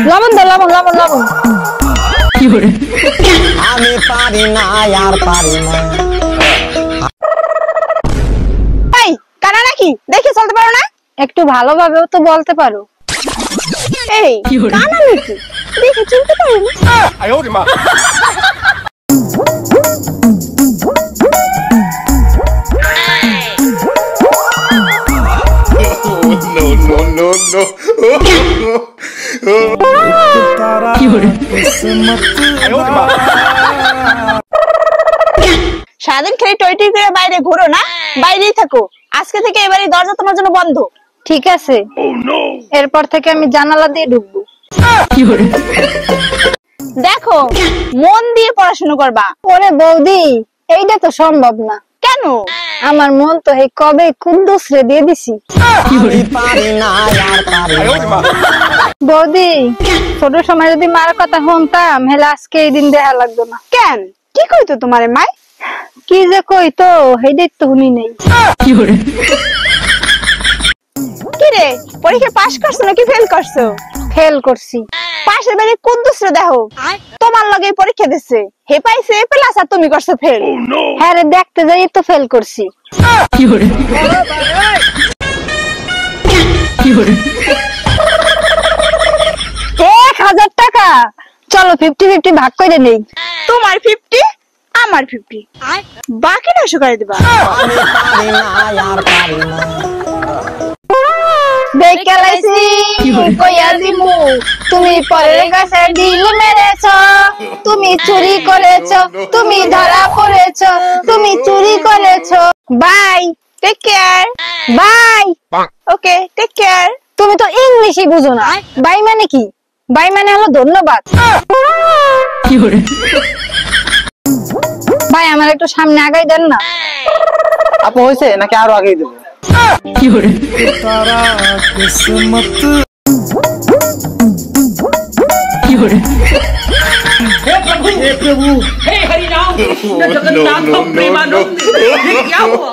লবণ দে, লবণ লবণ লবণ। কি করে? আমি পারি না আর পারি না। এই কানা নাকি দেখে চলতে পারো না? একটু ভালোভাবেও তো বলতে পারো। এই কানা নাকি দেখে চলতে পারো না? কি করে? সারাদিন খেলে টয়টুই করে বাইরে ঘুরো না, বাইরেই থাকো। আজকে থেকে এবারে দরজা তোমার জন্য বন্ধ। ঠিক আছে, এরপর থেকে আমি জানালা দিয়ে ঢুকবো। কি করে? দেখো মন দিয়ে পড়াশোনা করবা। ওরে বৌদি, এইটা তো সম্ভব না। কেন? আমার মন তো এই কবে কুদ্দুস রে দিয়ে দিছি। আমি পারি না আর পারি না। বৌদি, ছোট সময় যদি মার কথা শুনতাম হেলে আজকে এই দিন দেখা লাগতো না। কেন? কি কইতো তোমারে মাই? কি যে কইতো হেডেই তো শুনি নেই। কি করে? কি রে, পরীক্ষা পাস করছো নাকি ফেল করছো? ফেল করছি। পাশের বাড়ি কুদ্দুস রে দেখো, তোমার লগে পরীক্ষা দিছে, হে পাইছে এ প্লাস আর তুমি করছো ফেল। হ্যাঁ রে, দেখতে যাই তো ফেল করছি। কি করে? কি করে? 1000 টাকা, চলো 50-50 ভাগ করে নেই। তোমার 50 আমার 50, বাকি 900 করে দিবা। আমি পারি না আর পারি না। দেখে লাইছি কইয়া দিমু, তুমি পরের কাছে ঢিল মেরেছো, তুমি চুরি করেছো, তুমি ধরা পড়েছো, তুমি চুরি করেছো। Bye, take care. Bye, okay take care. তুমি তো ইংলিশই বুঝো না। বাই মানে কি? বাই মানে হলো ধন্যবাদ। কি করে? ভাই আমার একটু সামনে আগাই দেন না। আপু হয়েছে নাকি আরো আগেই দেবো? কি করে? কি করে? हे प्रभु हे हरि राम जगन्नाथ प्रेमानंद ये क्या हुआ?